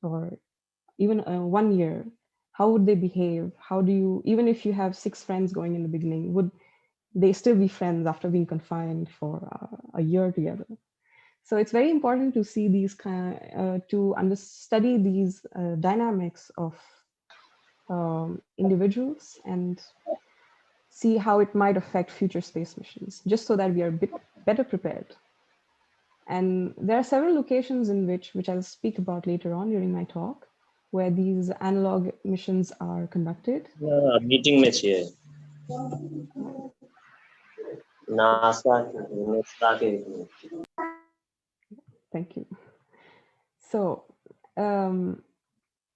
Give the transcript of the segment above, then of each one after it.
or even 1 year, how would they behave? How do you, even if you have 6 friends going in the beginning, would they still be friends after being confined for a year together? So it's very important to see these study these dynamics of individuals and see how it might affect future space missions, just so that we are a bit better prepared. And there are several locations in which I'll speak about later on during my talk, where these analog missions are conducted. Meeting में छिए NASA के Thank you. So, and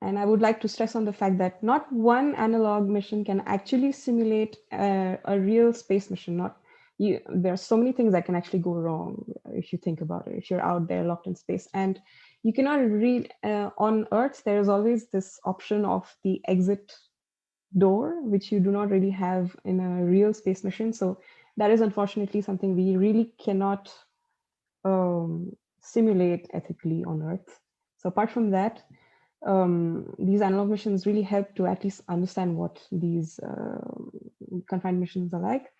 I would like to stress on the fact that not one analog mission can actually simulate a real space mission. There are so many things that can actually go wrong if you think about it, if you're out there locked in space. And you cannot read on Earth, there is always this option of the exit door, which you do not really have in a real space mission. So that is unfortunately something we really cannot simulate ethically on Earth. So apart from that, these analog missions really help to at least understand what these confined missions are like.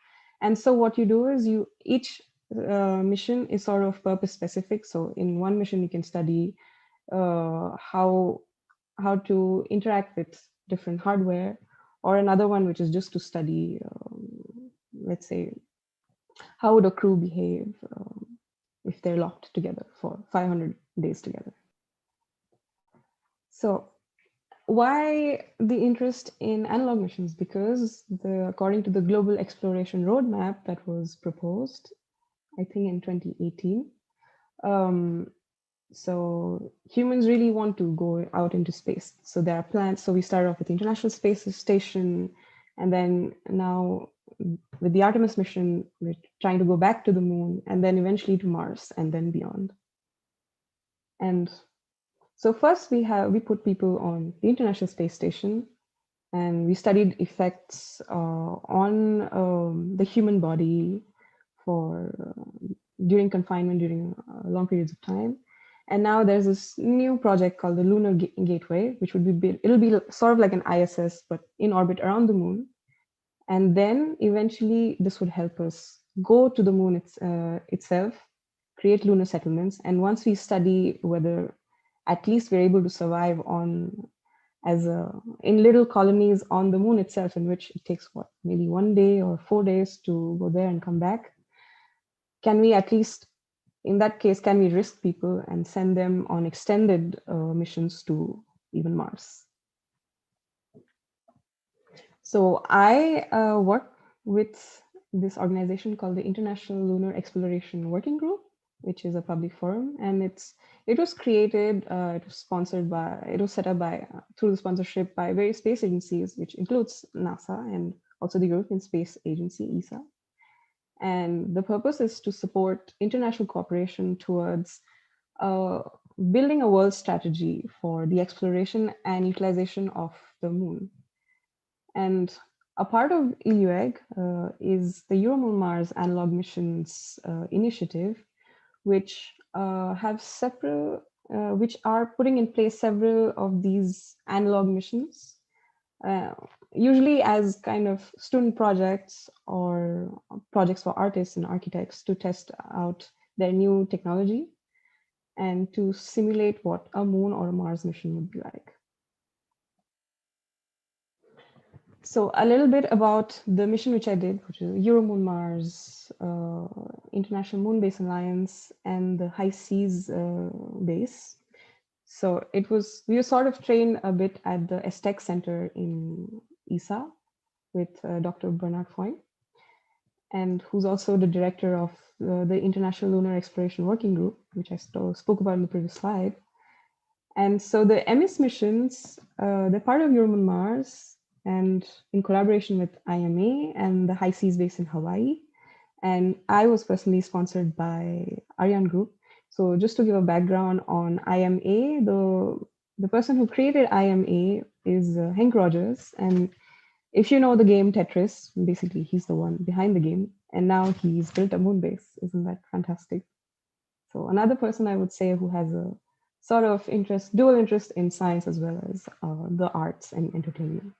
And so what you do is each mission is sort of purpose specific. So in one mission, you can study how to interact with different hardware, or another one, which is just to study, let's say, how would a crew behave if they're locked together for 500 days together. So why the interest in analog missions? Because according to the Global Exploration Roadmap that was proposed, I think in 2018, so humans really want to go out into space. So there are plans. So we started off with the International Space Station, and then now with the Artemis mission, we're trying to go back to the moon, and then eventually to Mars, and then beyond. And so first we put people on the International Space Station, and we studied effects on the human body during confinement, during long periods of time. And now there's this new project called the Lunar Gateway, which it'll be sort of like an ISS, but in orbit around the moon. And then eventually this would help us go to the moon itself, create lunar settlements. And once we study whether at least we're able to survive in little colonies on the moon itself, in which it takes maybe 1 day or 4 days to go there and come back. Can we at least, in that case, can we risk people and send them on extended missions to even Mars? So I work with this organization called the International Lunar Exploration Working Group, which is a public forum, and it was created, it was set up through the sponsorship by various space agencies, which includes NASA and also the European Space Agency, ESA. And the purpose is to support international cooperation towards building a world strategy for the exploration and utilization of the moon. And a part of EUEG is the EuroMoon Mars Analog Missions Initiative, which which are putting in place several of these analog missions, usually as kind of student projects or projects for artists and architects to test out their new technology and to simulate what a moon or a Mars mission would be like. So a little bit about the mission which I did, which is EuroMoon Mars, International Moon Base Alliance, and the High Seas base. So we were sort of trained a bit at the ESTEC Center in ESA with Dr. Bernard Foyn, and who's also the director of the International Lunar Exploration Working Group, which I spoke about in the previous slide. And so the MS missions, they're part of EuroMoon Mars, and in collaboration with IMA and the High Seas base in Hawaii. And I was personally sponsored by Ariane Group. So just to give a background on IMA, the person who created IMA is Hank Rogers. And if you know the game Tetris, basically he's the one behind the game. And now he's built a moon base. Isn't that fantastic? So another person I would say who has a sort of dual interest in science as well as the arts and entertainment.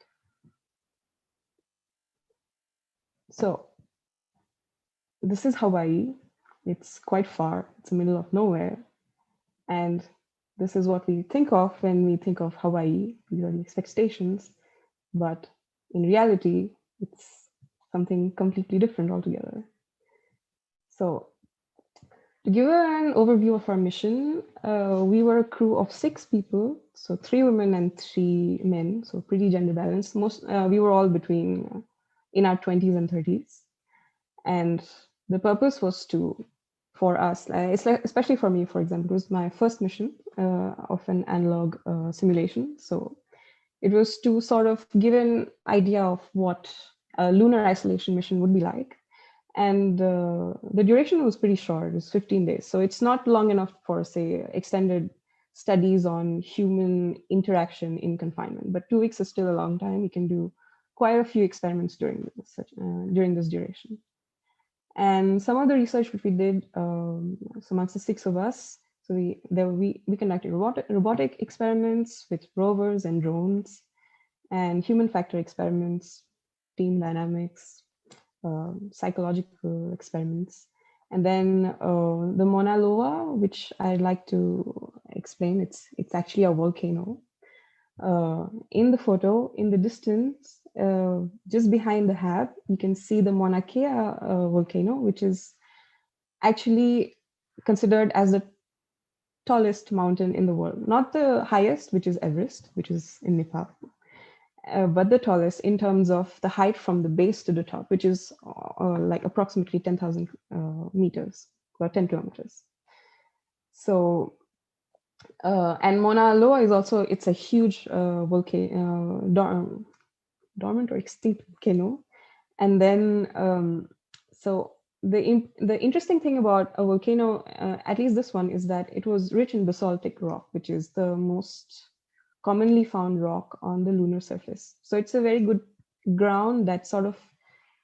So this is Hawaii. It's quite far. It's the middle of nowhere. And this is what we think of when we think of Hawaii. These are the expectations. But in reality, it's something completely different altogether. So to give an overview of our mission, we were a crew of 6 people, so 3 women and 3 men, so pretty gender balanced. We were all between in our 20s and 30s, and the purpose was for us, especially for me, for example, it was my first mission of an analog simulation. So it was to sort of give an idea of what a lunar isolation mission would be like. And the duration was pretty short, it was 15 days. So it's not long enough for, say, extended studies on human interaction in confinement, but 2 weeks is still a long time. You can do quite a few experiments during this duration. And some of the research which we did, so amongst the 6 of us, so we conducted robotic experiments with rovers and drones, and human factor experiments, team dynamics, psychological experiments. And then the Mauna Loa, which I'd like to explain, it's actually a volcano. In the photo, in the distance, just behind the hab, you can see the Mauna Kea volcano, which is actually considered as the tallest mountain in the world. Not the highest, which is Everest, which is in Nepal, but the tallest in terms of the height from the base to the top, which is like approximately 10,000 meters, about 10 kilometers. So, and Mauna Loa is also, it's a huge volcano, dormant or extinct volcano. And then, so the interesting thing about a volcano, at least this one, is that it was rich in basaltic rock, which is the most commonly found rock on the lunar surface. So it's a very good ground that sort of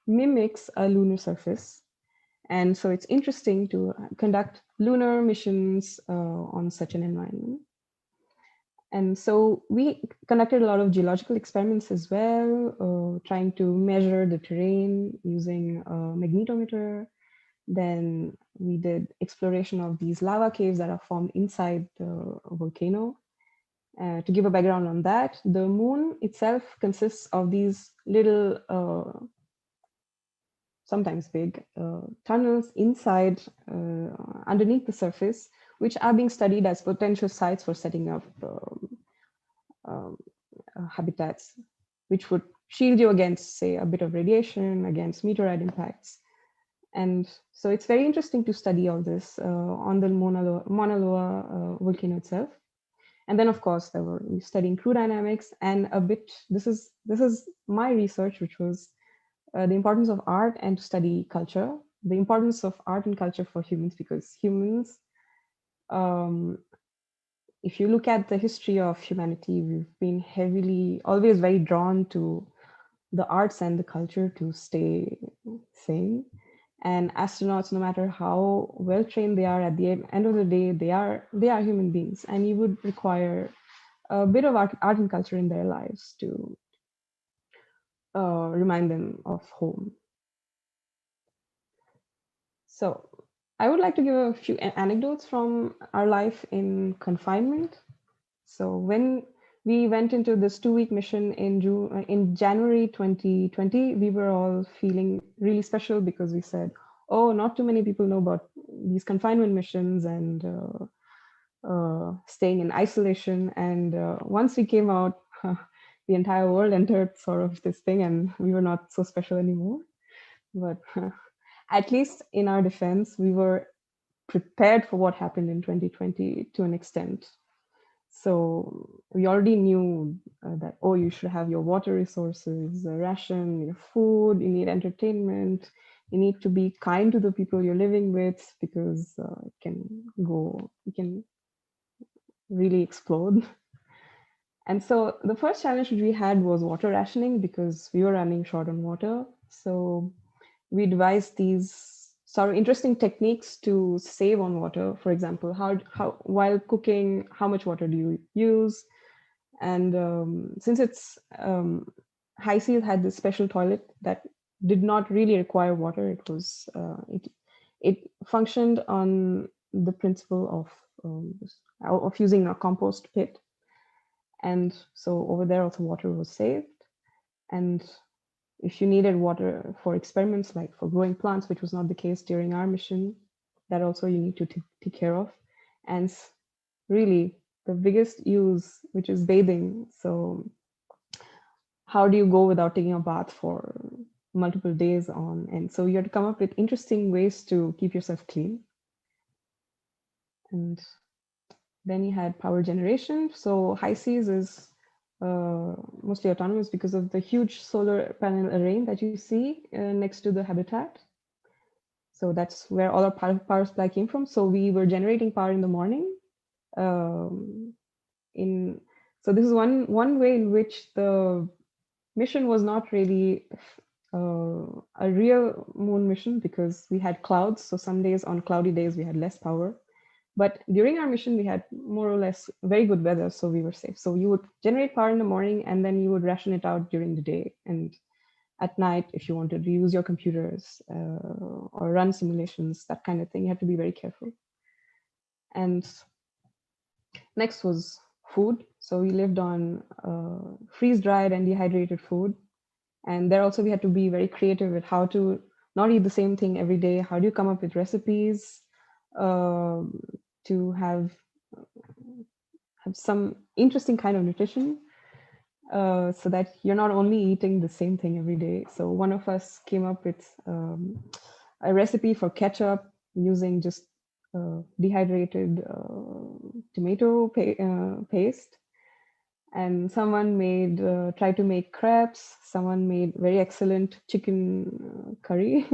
mimics a lunar surface. And so it's interesting to conduct lunar missions on such an environment. And so we conducted a lot of geological experiments as well, trying to measure the terrain using a magnetometer. Then we did exploration of these lava caves that are formed inside the volcano. To give a background on that, the moon itself consists of these little, sometimes big, tunnels inside, underneath the surface, which are being studied as potential sites for setting up habitats, which would shield you against, say, a bit of radiation, against meteorite impacts. And so it's very interesting to study all this on the Mauna Loa volcano itself. And then, of course, we studying crew dynamics and a bit, this is my research, which was the importance of art and to study culture, the importance of art and culture for humans, because humans, if you look at the history of humanity, we've been always very drawn to the arts and the culture to stay sane. And astronauts, no matter how well trained they are, at the end of the day, they are human beings, and you would require a bit of art and culture in their lives to remind them of home. So I would like to give a few anecdotes from our life in confinement. So when we went into this 2-week mission in January 2020, we were all feeling really special because we said, oh, not too many people know about these confinement missions and staying in isolation. And once we came out, the entire world entered sort of this thing, and we were not so special anymore. But at least in our defense, we were prepared for what happened in 2020 to an extent. So we already knew that, oh, you should have your water resources, a ration, your food, you need entertainment, you need to be kind to the people you're living with, because it can really explode. And so the first challenge which we had was water rationing, because we were running short on water. So we devised these sort of interesting techniques to save on water. For example, how while cooking, how much water do you use? And since it's high seas had this special toilet that did not really require water. It was it functioned on the principle of using a compost pit, and so over there also water was saved. And if you needed water for experiments like for growing plants, which was not the case during our mission, that also you need to take care of. And really the biggest use, which is bathing. So how do you go without taking a bath for multiple days on? And so you have to come up with interesting ways to keep yourself clean. And then you had power generation. So high seas is mostly autonomous because of the huge solar panel array that you see next to the habitat. So that's where all our power supply came from. So we were generating power in the morning. Um, so this is one way in which the mission was not really a real moon mission, because we had clouds. So some days, on cloudy days, we had less power. But during our mission, we had more or less very good weather, so we were safe. So you would generate power in the morning, and then you would ration it out during the day. And at night, if you wanted to use your computers or run simulations, that kind of thing, you have to be very careful. And next was food. So we lived on freeze-dried and dehydrated food. And there also we had to be very creative with how to not eat the same thing every day. How do you come up with recipes to have some interesting kind of nutrition, so that you're not only eating the same thing every day. So one of us came up with a recipe for ketchup using just dehydrated tomato paste. And someone tried to make crepes. Someone made very excellent chicken curry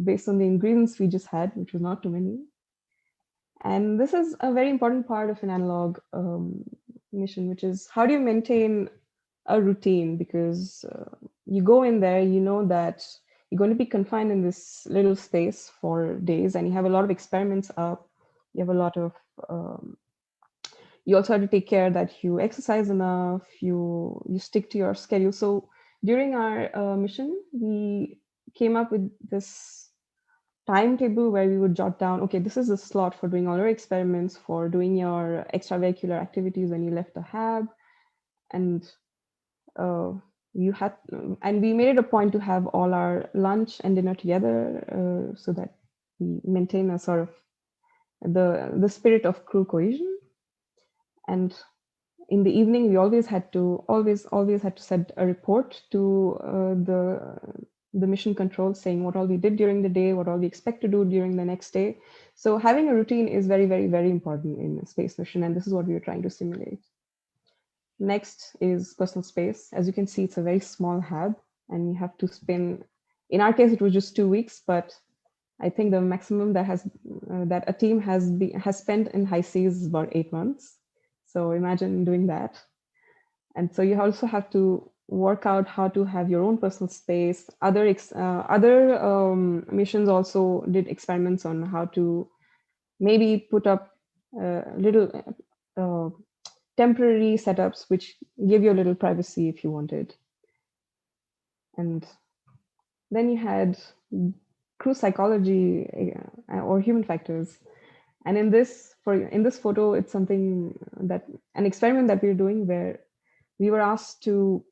based on the ingredients we just had, which was not too many. And this is a very important part of an analog mission, which is how do you maintain a routine? Because you go in there, you know that you're going to be confined in this little space for days, and you have a lot of experiments up. You have a lot of you also have to take care that you exercise enough, you stick to your schedule. So during our mission, we came up with this timetable where we would jot down, okay, this is a slot for doing all your experiments, for doing your extravehicular activities when you left the hab. And you had, and we made it a point to have all our lunch and dinner together, so that we maintain a sort of the spirit of crew cohesion. And in the evening, we always had to send a report to the mission control, saying what all we did during the day, what all we expect to do during the next day. So having a routine is very, very, very important in a space mission, and this is what we are trying to simulate. Next is personal space. As you can see, it's a very small hab, and you have to spend, in our case, it was just 2 weeks, but I think the maximum that a team has spent in high seas is about 8 months. So imagine doing that. And so you also have to work out how to have your own personal space. Other missions also did experiments on how to maybe put up little temporary setups which give you a little privacy if you wanted. And then you had crew psychology or human factors. And in this photo, it's something that an experiment that we're doing where we were asked to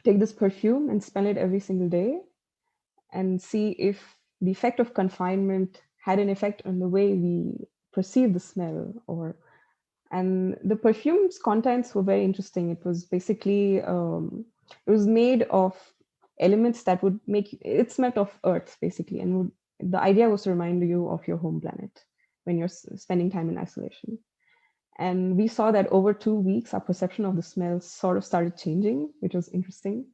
take this perfume and smell it every single day and see if the effect of confinement had an effect on the way we perceive the smell. And the perfume's contents were very interesting. It was basically it was made of elements that would make it smelled of earth basically, and the idea was to remind you of your home planet when you're spending time in isolation. And we saw that over 2 weeks, our perception of the smell sort of started changing, which was interesting.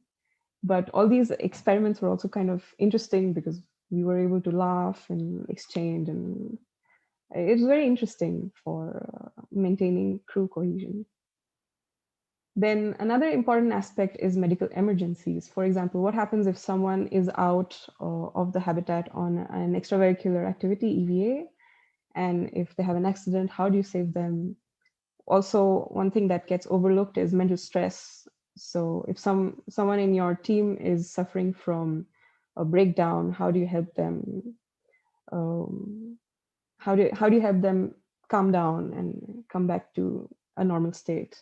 But all these experiments were also kind of interesting because we were able to laugh and exchange, and it was very interesting for maintaining crew cohesion. Then another important aspect is medical emergencies. For example, what happens if someone is out of the habitat on an extravehicular activity, EVA, and if they have an accident, how do you save them? Also, one thing that gets overlooked is mental stress. So if someone in your team is suffering from a breakdown, how do you help them? Um, how do you help them calm down and come back to a normal state?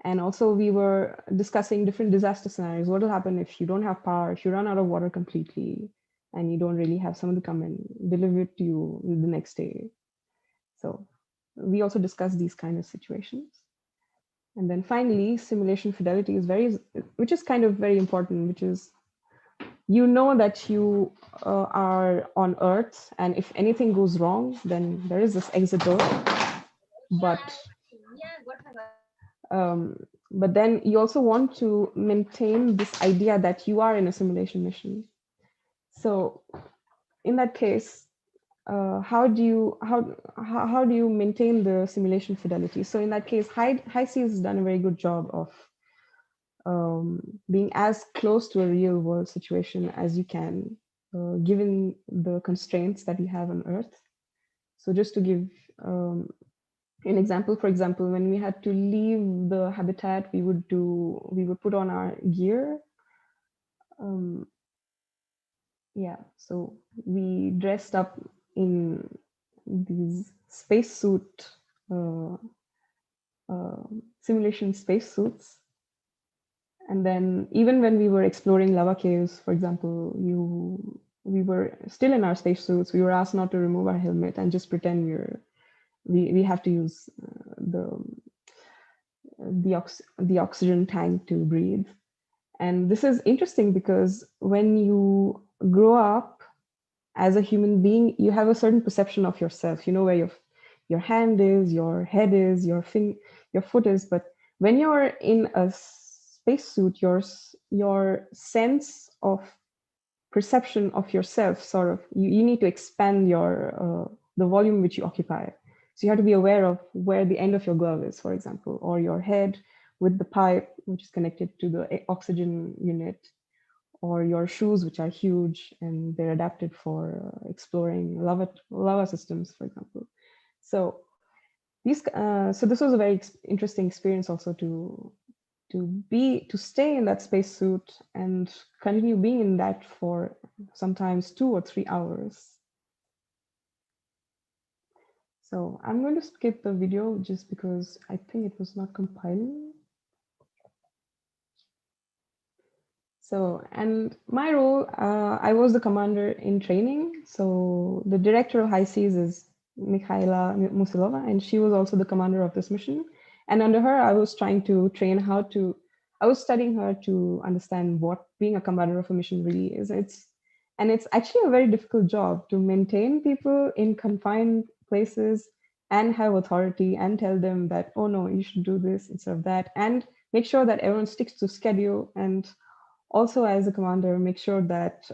And also we were discussing different disaster scenarios. What will happen if you don't have power, if you run out of water completely, and you don't really have someone to come and deliver it to you the next day? So we also discussed these kind of situations. And then finally, simulation fidelity is which is kind of very important, which is, you know that you are on Earth, and if anything goes wrong, then there is this exit door. But um, but then you also want to maintain this idea that you are in a simulation mission. So in that case, how do you maintain the simulation fidelity? So in that case, HiC has done a very good job of being as close to a real world situation as you can, given the constraints that we have on Earth. So just to give an example, for example, when we had to leave the habitat, we would put on our gear. Yeah, so we dressed up in these spacesuit, simulation spacesuits. And then even when we were exploring lava caves, for example, we were still in our spacesuits. We were asked not to remove our helmet and just pretend we have to use the oxygen tank to breathe. And this is interesting because when you grow up as a human being, you have a certain perception of yourself. You know where your hand is, your head is, your foot is. But when you're in a spacesuit, your sense of perception of yourself sort of, you need to expand your the volume which you occupy. So you have to be aware of where the end of your glove is, for example, or your head with the pipe which is connected to the oxygen unit, or your shoes, which are huge and they're adapted for exploring lava systems, for example. So so this was a very interesting experience also to stay in that spacesuit and continue being in that for sometimes 2 or 3 hours. So I'm going to skip the video just because I think it was not compiling. So, and my role, I was the commander in training. So the director of High Seas is Mikhaila Musilova, and she was also the commander of this mission. And under her, I was trying to train I was studying her to understand what being a commander of a mission really is. It's actually a very difficult job to maintain people in confined places and have authority and tell them that, oh no, you should do this instead of that, and make sure that everyone sticks to schedule, and also as a commander make sure that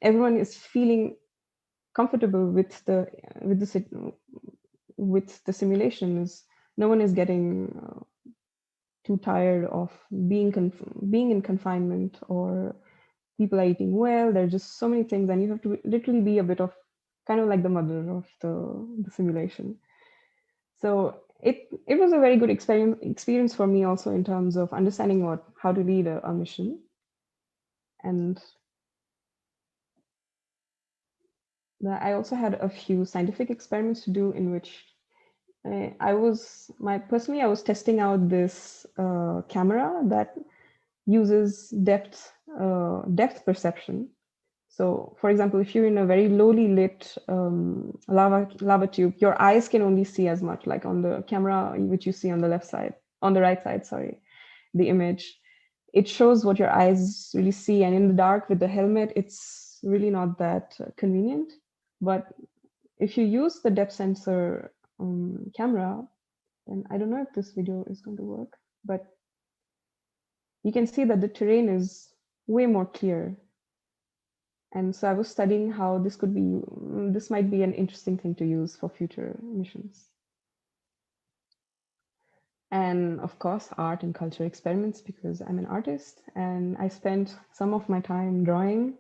everyone is feeling comfortable with the simulations. No one is getting too tired of being in confinement, or people are eating well. There's just so many things, and you have to literally be a bit of kind of like the mother of the simulation. So it was a very good experience for me also in terms of understanding how to lead a mission. And I also had a few scientific experiments to do in which I was testing out this camera that uses depth perception. So, for example, if you're in a very lowly lit lava tube, your eyes can only see as much. Like on the camera, which you see on the right side, sorry, the image, it shows what your eyes really see. And in the dark with the helmet, it's really not that convenient. But if you use the depth sensor camera, then I don't know if this video is going to work, but you can see that the terrain is way more clear. And so I was studying how this might be an interesting thing to use for future missions. And of course, art and culture experiments because I'm an artist and I spent some of my time drawing.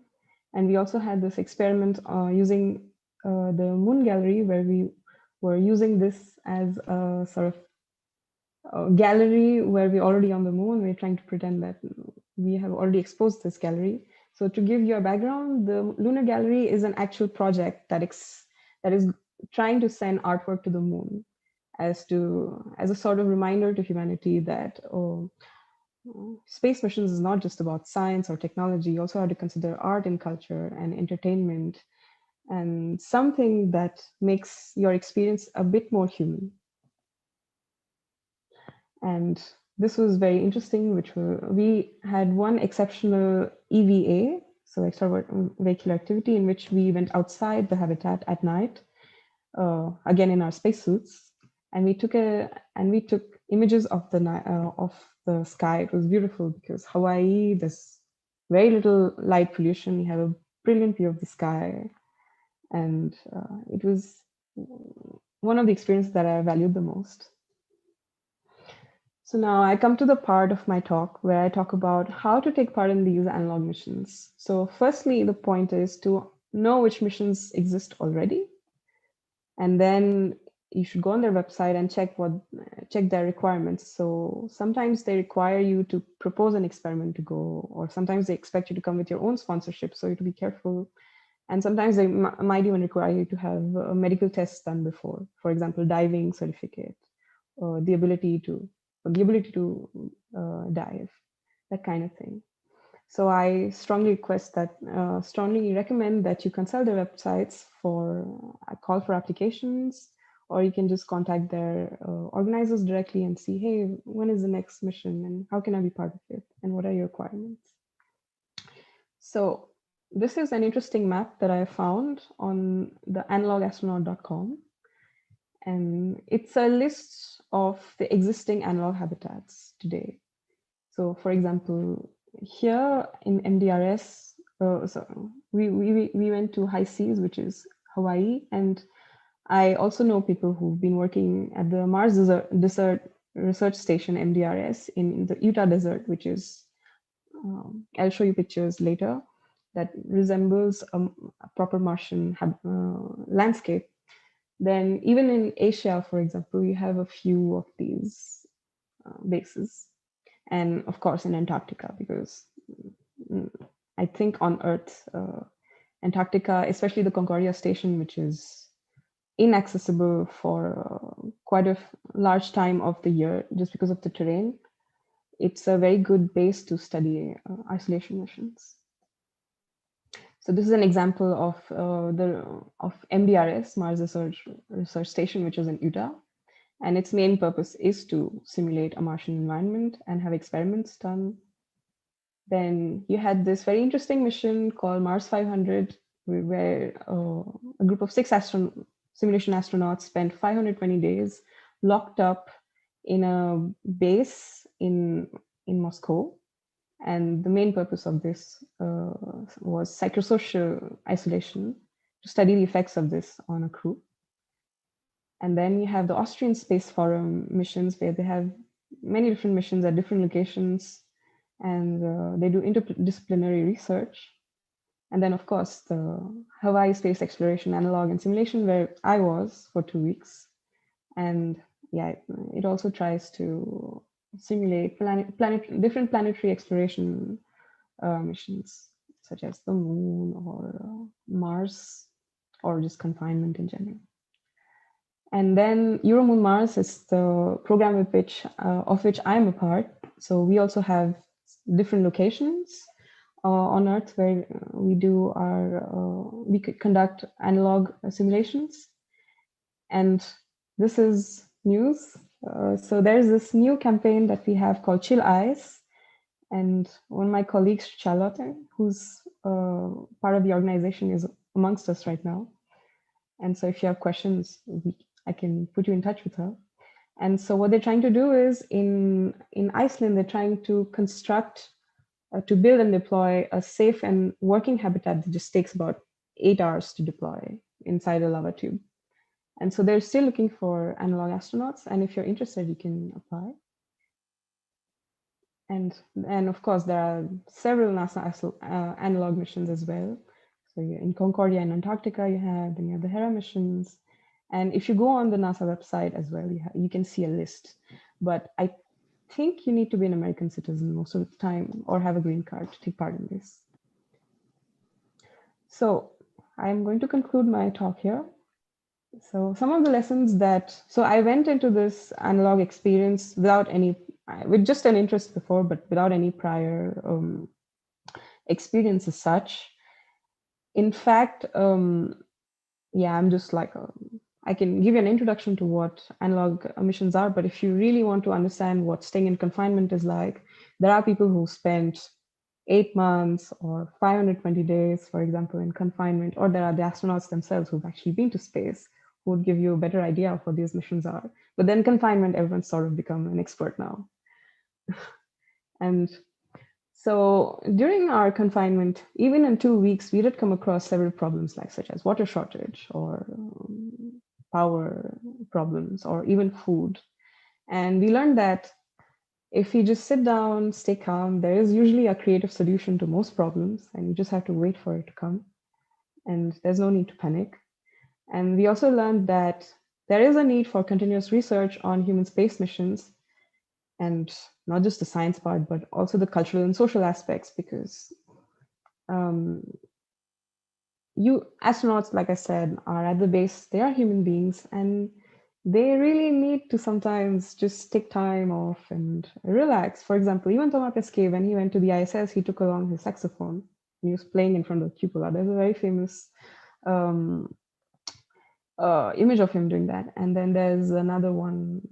And we also had this experiment using the Moon Gallery, where we were using this as a sort of gallery where we're already on the moon. We're trying to pretend that we have already exposed this gallery. So to give you a background, the Lunar Gallery is an actual project that is trying to send artwork to the moon as a sort of reminder to humanity that space missions is not just about science or technology. You also have to consider art and culture and entertainment and something that makes your experience a bit more human. And this was very interesting, we had one exceptional EVA, so extravehicular activity, in which we went outside the habitat at night, again in our spacesuits, and we took images of the sky. It was beautiful because Hawaii, there's very little light pollution. You have a brilliant view of the sky, and it was one of the experiences that I valued the most. So now I come to the part of my talk where I talk about how to take part in these analog missions. So firstly, the point is to know which missions exist already. And then you should go on their website and check their requirements. So sometimes they require you to propose an experiment to go, or sometimes they expect you to come with your own sponsorship. So you have to be careful. And sometimes they might even require you to have a medical test done before, for example, diving certificate, or the ability to dive, that kind of thing. So I strongly recommend that you consult their websites for a call for applications, or you can just contact their organizers directly and see, hey, when is the next mission and how can I be part of it and what are your requirements? So this is an interesting map that I found on the analogueastronaut.com. And it's a list of the existing analog habitats today. So for example, here in MDRS, we went to high seas, which is Hawaii. And I also know people who've been working at the Mars Desert Research Station, MDRS, in the Utah Desert, which is, I'll show you pictures later, that resembles a proper Martian landscape. Then even in Asia, for example, you have a few of these bases. And of course in Antarctica, because I think on Earth, Antarctica, especially the Concordia station, which is inaccessible for quite a large time of the year just because of the terrain, it's a very good base to study isolation missions. So this is an example of MDRS, Mars Research Station, which is in Utah. And its main purpose is to simulate a Martian environment and have experiments done. Then you had this very interesting mission called Mars 500, where a group of 6 simulation astronauts spent 520 days locked up in a base in Moscow. And the main purpose of this was psychosocial isolation, to study the effects of this on a crew. And then you have the Austrian Space Forum missions, where they have many different missions at different locations, and they do interdisciplinary research. And then, of course, the Hawaii Space Exploration Analog and Simulation, where I was for 2 weeks. And yeah, it also tries to simulate different planetary exploration missions, such as the moon or Mars, or just confinement in general. And then EuroMoon Mars is the program of which I'm a part. So we also have different locations on Earth where we conduct analog simulations. And this is news. So there's this new campaign that we have called Chill Eyes. And one of my colleagues, Charlotte, who's part of the organization, is amongst us right now. And so if you have questions, I can put you in touch with her. And so what they're trying to do is in Iceland, they're trying to to build and deploy a safe and working habitat that just takes about 8 hours to deploy inside a lava tube. And so they're still looking for analog astronauts. And if you're interested, you can apply. And of course, there are several NASA analog missions as well. So in Concordia and Antarctica, then you have the Hera missions. And if you go on the NASA website as well, you can see a list. But I think you need to be an American citizen most of the time or have a green card to take part in this. So I'm going to conclude my talk here. So some of the lessons so I went into this analog experience with just an interest before, but without any prior experience as such. In fact, I'm just like, I can give you an introduction to what analog missions are, but if you really want to understand what staying in confinement is like, there are people who spent 8 months or 520 days, for example, in confinement, or there are the astronauts themselves who've actually been to space, who would give you a better idea of what these missions are. But then confinement, everyone's sort of become an expert now. And so during our confinement, even in 2 weeks, we did come across several problems such as water shortage or power problems or even food. And we learned that if you just sit down, stay calm, there is usually a creative solution to most problems, and you just have to wait for it to come. And there's no need to panic. And we also learned that there is a need for continuous research on human space missions, and not just the science part, but also the cultural and social aspects, because astronauts, like I said, are at the base, they are human beings, and they really need to sometimes just take time off and relax. For example, even Thomas Pesquet, when he went to the ISS, he took along his saxophone. He was playing in front of the cupola. There's a very famous image of him doing that. And then there's another one,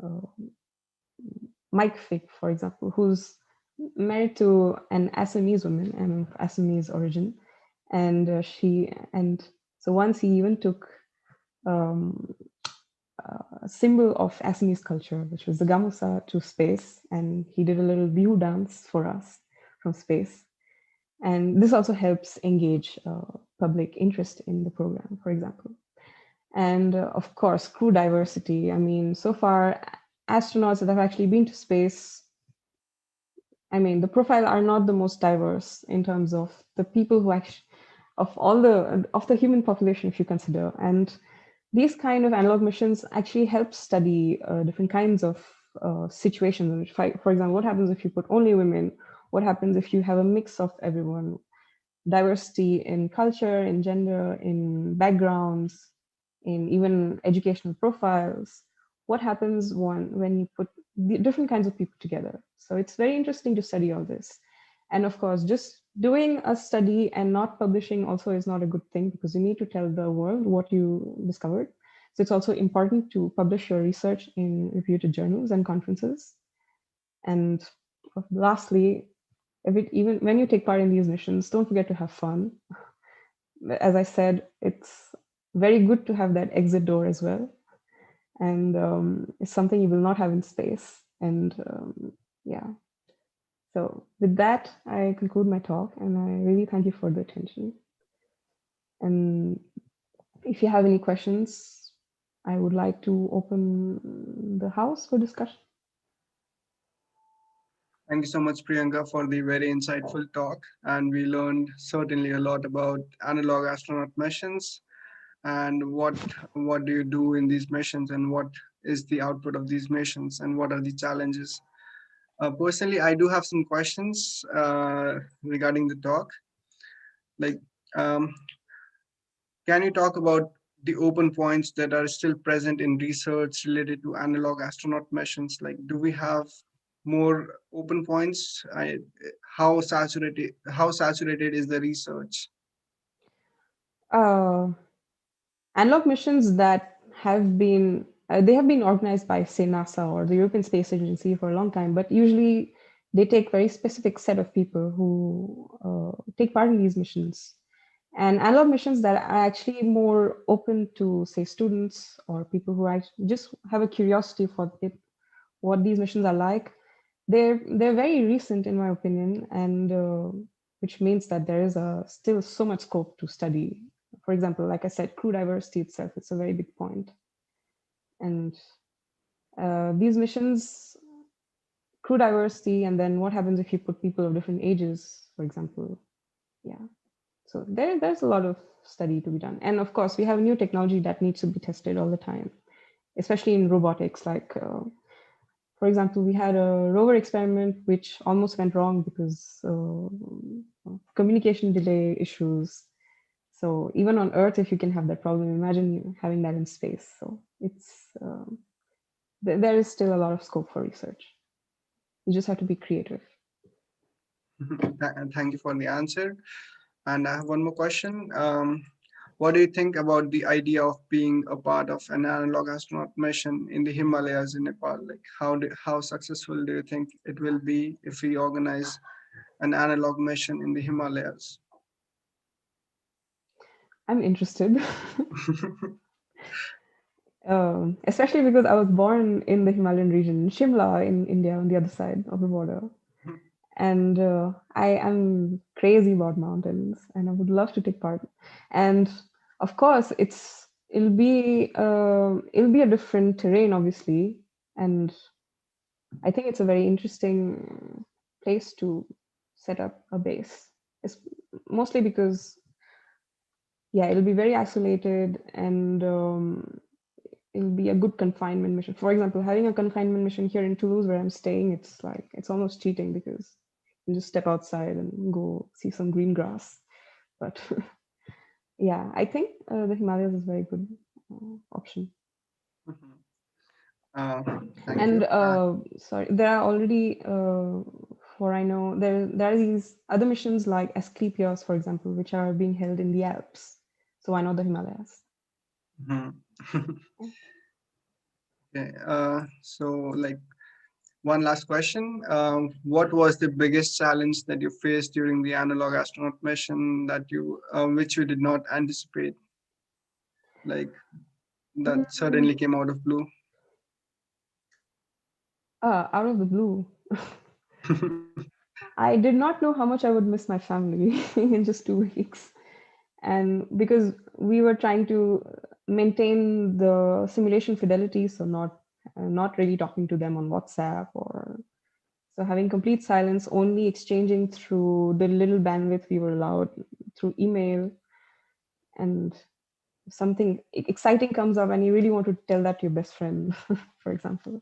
Mike Fick, for example, who's married to an Assamese woman and of Assamese origin. And so once he even took a symbol of Assamese culture, which was the gamusa, to space, and he did a little bihu dance for us from space. And this also helps engage public interest in the program, for example. And of course, crew diversity. I mean, so far, astronauts that have actually been to space, I mean, the profile are not the most diverse in terms of the people who actually, of the human population, if you consider. And these kind of analog missions actually help study different kinds of situations. For example, what happens if you put only women? What happens if you have a mix of everyone? Diversity in culture, in gender, in backgrounds, in even educational profiles. What happens when you put different kinds of people together? So it's very interesting to study all this. And of course, just doing a study and not publishing also is not a good thing, because you need to tell the world what you discovered. So it's also important to publish your research in reputed journals and conferences. And lastly, even when you take part in these missions, don't forget to have fun. As I said, it's very good to have that exit door as well. And it's something you will not have in space. And yeah. So with that, I conclude my talk, and I really thank you for the attention. And if you have any questions, I would like to open the house for discussion. Thank you so much, Priyanka, for the very insightful talk. And we learned certainly a lot about analog astronaut missions and what do you do in these missions and what is the output of these missions and what are the challenges. Personally, I do have some questions regarding the talk. Like, um, can you talk about the open points that are still present in research related to analog astronaut missions? Like, do we have more open points? How saturated is the research? Analog missions that have been they have been organized by, say, NASA or the European Space Agency for a long time, but usually they take very specific set of people who take part in these missions. And analog missions that are actually more open to, say, students or people who actually just have a curiosity for what these missions are like, they're very recent, in my opinion, and which means that there is still so much scope to study. For example, like I said, crew diversity itself, it's a very big point. And these missions, crew diversity, and then what happens if you put people of different ages, for example. Yeah. So there's a lot of study to be done. And of course, we have new technology that needs to be tested all the time, especially in robotics. Like, for example, we had a rover experiment which almost went wrong because communication delay issues. So even on Earth, if you can have that problem, imagine having that in space. So it's there is still a lot of scope for research. You just have to be creative. Thank you for the answer. And I have one more question. What do you think about the idea of being a part of an analog astronaut mission in the Himalayas in Nepal? Like, how successful do you think it will be if we organize an analog mission in the Himalayas? I'm interested, especially because I was born in the Himalayan region, in Shimla in India, on the other side of the border. And I am crazy about mountains, and I would love to take part. And of course, it'll be a different terrain, obviously, and I think it's a very interesting place to set up a base. It's mostly because, yeah, it'll be very isolated, and it'll be a good confinement mission. For example, having a confinement mission here in Toulouse, where I'm staying, it's almost cheating because you just step outside and go see some green grass. But yeah, I think the Himalayas is a very good option. Thank And you. sorry, there are already, for I know, there are these other missions like Asclepios, for example, which are being held in the Alps. So I know the Himalayas. Mhm. Okay. So, like, one last question. What was the biggest challenge that you faced during the analog astronaut mission which you did not anticipate? Like, that Mm, suddenly came out of blue? out of the blue. I did not know how much I would miss my family in just 2 weeks. And because we were trying to maintain the simulation fidelity, so not really talking to them on WhatsApp, or so having complete silence, only exchanging through the little bandwidth we were allowed through email. And if something exciting comes up and you really want to tell that to your best friend, for example.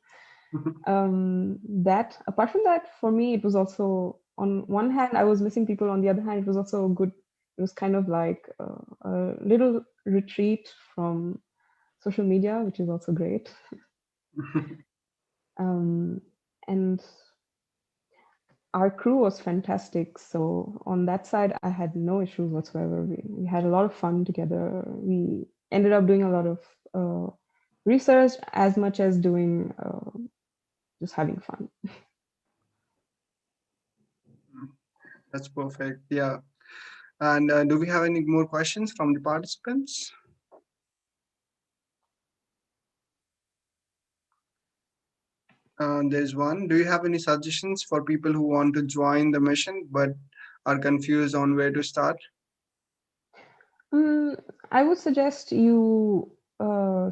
That apart from that, for me, it was also, on one hand I was missing people, on the other hand it was also good. It was kind of like a little retreat from social media, which is also great. um, and our crew was fantastic, so on that side I had no issues whatsoever. We had a lot of fun together. We ended up doing a lot of research as much as doing just having fun. That's perfect. Yeah. And do we have any more questions from the participants? There's one. Do you have any suggestions for people who want to join the mission but are confused on where to start? I would suggest you, for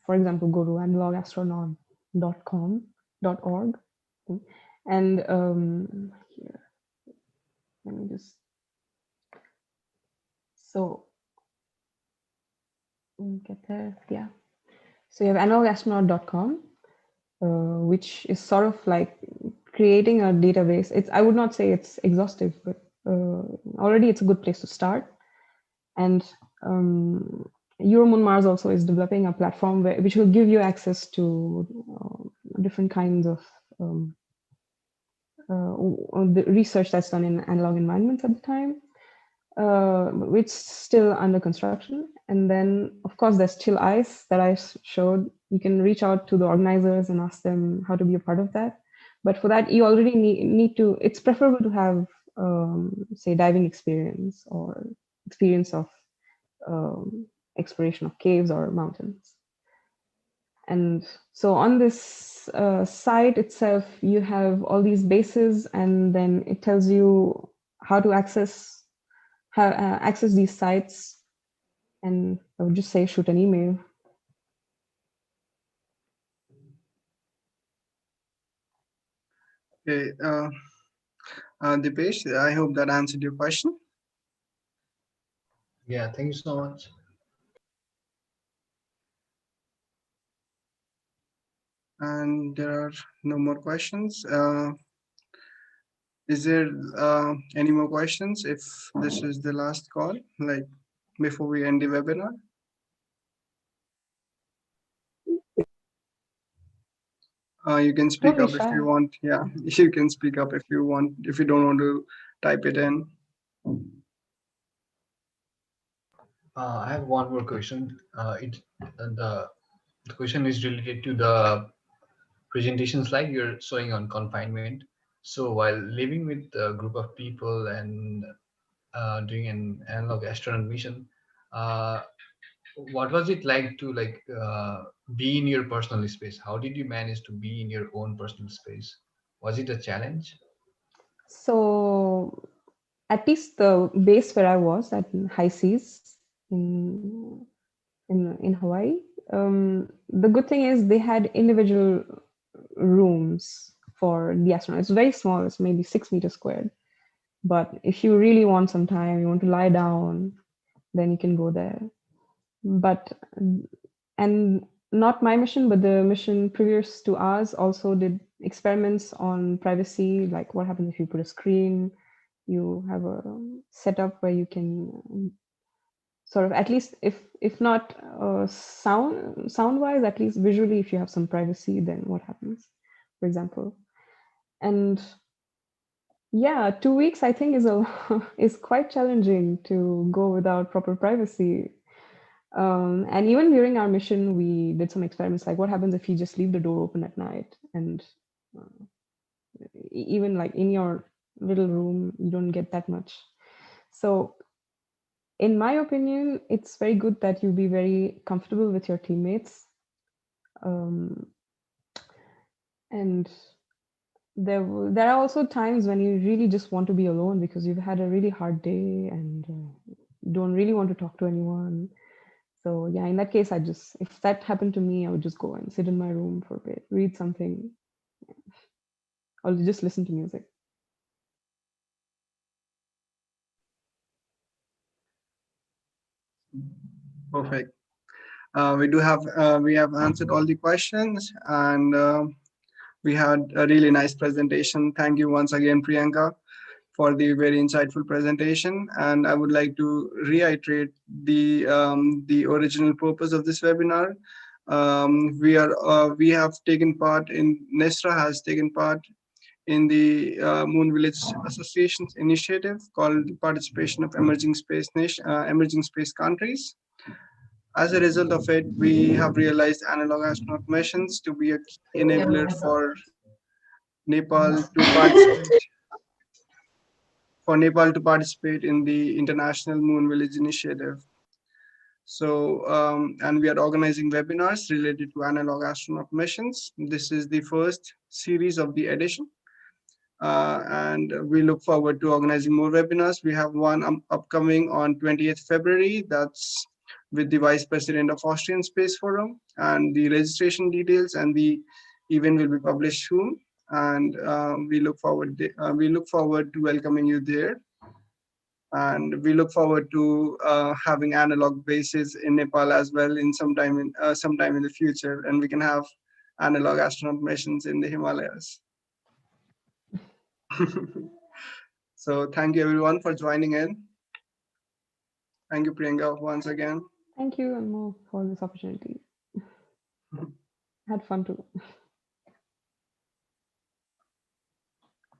example, go to analogastronaut.com.org, and here, let me just, so get there, yeah. So you have analogastronaut.com, which is sort of like creating a database. I would not say it's exhaustive, but already it's a good place to start. And Euromoon Mars also is developing a platform which will give you access to different kinds of the research that's done in analog environments at the time, which is still under construction. And then, of course, there's Chill Ice that I showed. You can reach out to the organizers and ask them how to be a part of that. But for that, you already need to, it's preferable to have, say, diving experience or experience of exploration of caves or mountains. And so on this site itself, you have all these bases, and then it tells you how to access these sites. And I would just say shoot an email. Okay, Dipesh, I hope that answered your question. Yeah, thank you so much. And there are no more questions. Is there any more questions if this is the last call, like before we end the webinar? You can speak Don't be up if you shy. want. Yeah, you can speak up if you want, if you don't want to type it in. I have one more question. The question is related to the presentation slide you're showing on confinement. So while living with a group of people and doing an analog astronaut mission, uh, what was it like to be in your personal space? How did you manage to be in your own personal space? Was it a challenge? So at least the base where I was at high seas in in Hawaii, the good thing is they had individual rooms for the astronauts. It's very small. It's maybe 6 meters squared. But if you really want some time, you want to lie down, then you can go there. But and not my mission, but the mission previous to ours also did experiments on privacy, like what happens if you put a screen, you have a setup where you can sort of, at least if not sound wise, at least visually, if you have some privacy, then what happens, for example. And yeah, 2 weeks I think is a is quite challenging to go without proper privacy. And even during our mission, we did some experiments like what happens if you just leave the door open at night, and uh, even like in your little room, you don't get that much. So, in my opinion, it's very good that you be very comfortable with your teammates. Um, and there are also times when you really just want to be alone because you've had a really hard day and don't really want to talk to anyone. So yeah, in that case, if that happened to me, I would just go and sit in my room for a bit, read something, or just listen to music. Perfect. We have answered all the questions, and we had a really nice presentation. Thank you once again, Priyanka, for the very insightful presentation. And I would like to reiterate the original purpose of this webinar. We have taken part in NESRA has taken part in the Moon Village Association's initiative called Participation of Emerging Space Countries. As a result of it, we have realized analog astronaut missions to be a key enabler Nepal to participate Nepal to participate in the International Moon Village Initiative. So, and we are organizing webinars related to analog astronaut missions. This is the first series of the edition. And we look forward to organizing more webinars. We have one upcoming on 20th February. That's with the Vice President of Austrian Space Forum, and the registration details and the event will be published soon. And we look forward to welcoming you there. And we look forward to having analog bases in Nepal as well in sometime in the future, and we can have analog astronaut missions in the Himalayas. So thank you everyone for joining in. Thank you, Priyanka, once again. Thank you, Anmo, for this opportunity. Had fun too.